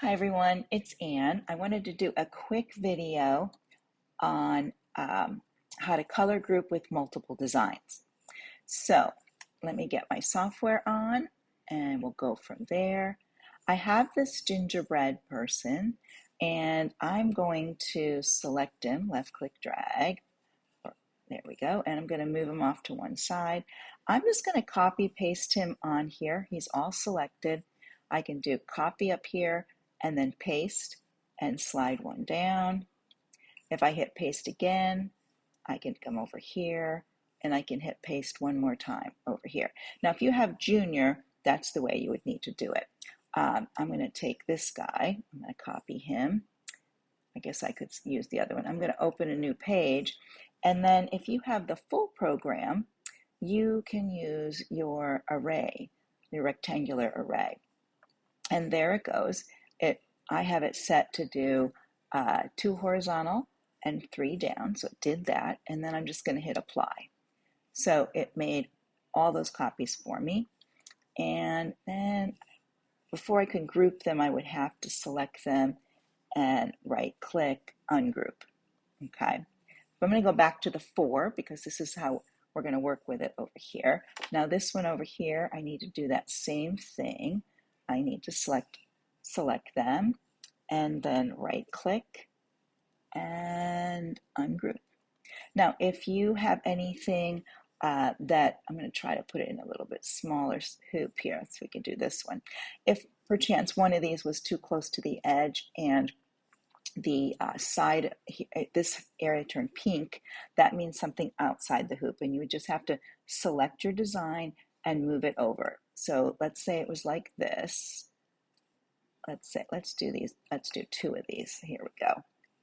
Hi everyone, it's Anne. I wanted to do a quick video on how to color group with multiple designs. So let me get my software on and we'll go from there. I have this gingerbread person and I'm going to select him, left click drag. There we go, and I'm going to move him off to one side. I'm just going to copy paste him on here. He's all selected. I can do copy up here and then paste and slide one down. If I hit paste again, I can come over here and I can hit paste one more time over here. Now, if you have Junior, that's the way you would need to do it. I'm going to take this guy. I'm going to copy him. I guess I could use the other one. I'm going to open a new page. And then if you have the full program, you can use your array, the rectangular array. And there it goes. I have it set to do 2 horizontal and 3 down. So it did that. And then I'm just going to hit apply. So it made all those copies for me. And then before I can group them, I would have to select them and right click ungroup. Okay. I'm going to go back to the 4 because this is how we're going to work with it over here. Now this one over here, I need to do that same thing. I need to select them and then right click and ungroup. Now if you have anything that I'm going to try to put it in a little bit smaller hoop here so we can do this one. If perchance one of these was too close to the edge and the side, this area turned pink, that means something outside the hoop, and you would just have to select your design and move it over. So let's say it was like this. Let's do 2 of these. Here we go,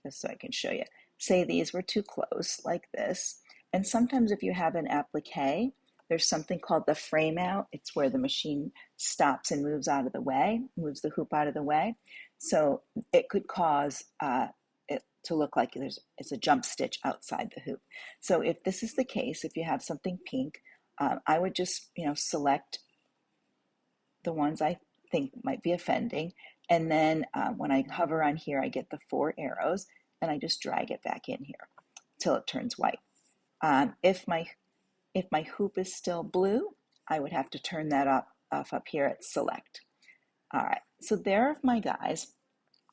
just so I can show you. Say these were too close, like this. And sometimes if you have an applique, there's something called the frame out. It's where the machine stops and moves out of the way, moves the hoop out of the way. So it could cause it to look like it's a jump stitch outside the hoop. So if this is the case, if you have something pink, I would just select the ones I think might be offending. And then when I hover on here, I get the 4 arrows and I just drag it back in here till it turns white. If my hoop is still blue, I would have to turn that off up here at select. All right, so there are my guys.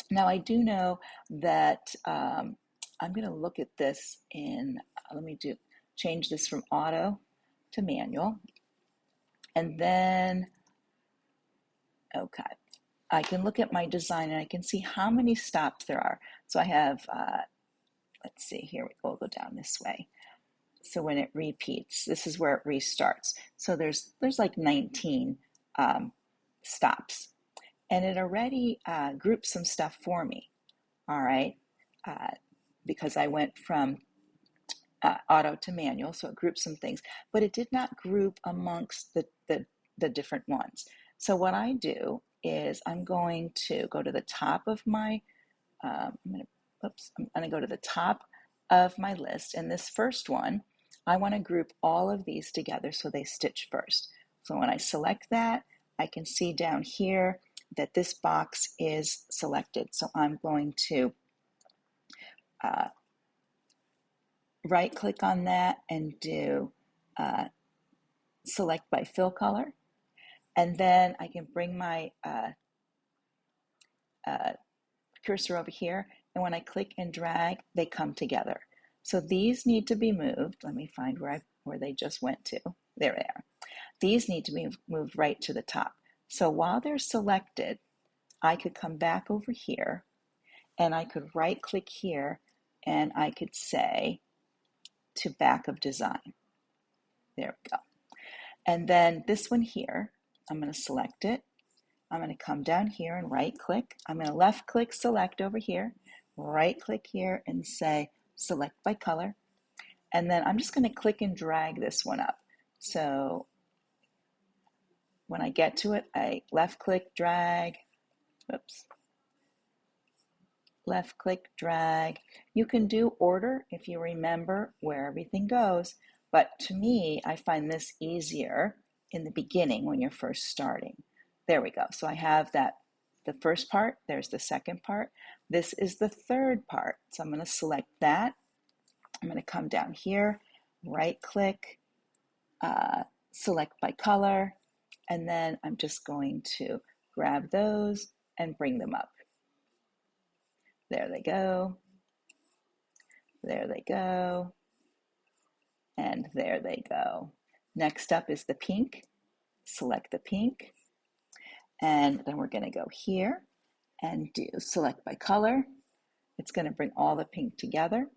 Now I do know that I'm going to look at this in, let me change this from auto to manual. And then, okay, I can look at my design and I can see how many stops there are. So I have, let's see, here we go, we'll go down this way. So when it repeats, this is where it restarts. So there's like 19 stops. And it already grouped some stuff for me, all right, because I went from auto to manual, so it grouped some things, but it did not group amongst the different ones. So what I do is I'm going to go to the top of my, I'm going to go to the top of my list, and this first one, I want to group all of these together so they stitch first. So when I select that, I can see down here that this box is selected. So I'm going to right click on that and do select by fill color. And then I can bring my cursor over here, and when I click and drag, they come together. So these need to be moved. Let me find where they just went to. There they are. These need to be moved right to the top. So while they're selected, I could come back over here and I could right click here and I could say to back of design. There we go. And then this one here, I'm going to select it. I'm going to come down here and right click. I'm going to left click select over here, right click here and say select by color. And then I'm just going to click and drag this one up. So when I get to it, I left click, drag, left click, drag. You can do order if you remember where everything goes, but to me, I find this easier in the beginning when you're first starting. There we go. So I have that the first part, there's the second part. This is the third part. So I'm going to select that. I'm going to come down here, right click, select by color, and then I'm just going to grab those and bring them up. There they go. There they go. And there they go. Next up is the pink. Select the pink. And then we're going to go here and do select by color. It's going to bring all the pink together.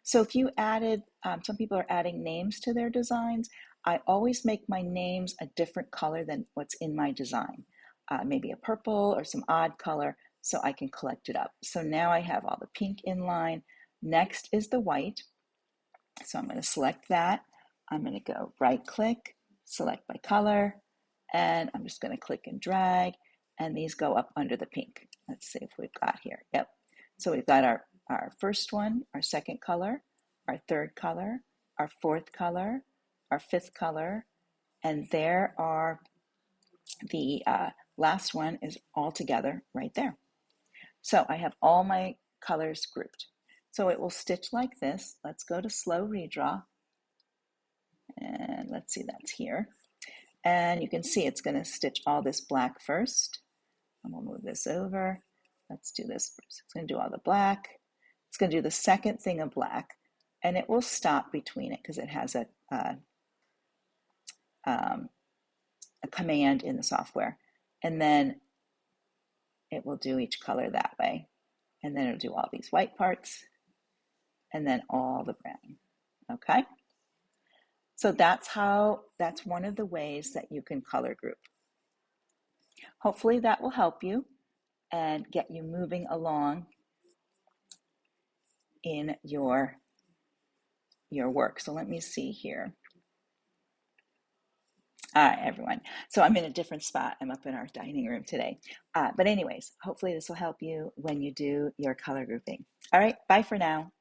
So if you added, some people are adding names to their designs. I always make my names a different color than what's in my design. Maybe a purple or some odd color so I can collect it up. So now I have all the pink in line. Next is the white. So I'm going to select that. I'm going to go right click, select by color, and I'm just going to click and drag, and these go up under the pink. Let's see if we've got here. Yep. So we've got our first one, our second color, our third color, our fourth color, our fifth color, and there are the last one is all together right there. So I have all my colors grouped. So it will stitch like this. Let's go to slow redraw. And let's see, that's here. And you can see it's going to stitch all this black first. And we'll move this over. Let's do this first. It's going to do all the black. It's going to do the second thing of black. And it will stop between it because it has a command in the software. And then it will do each color that way. And then it'll do all these white parts. And then all the brown. Okay? So that's one of the ways that you can color group. Hopefully that will help you and get you moving along in your work. So let me see here. All right, everyone. So I'm in a different spot. I'm up in our dining room today. But anyways, hopefully this will help you when you do your color grouping. All right, bye for now.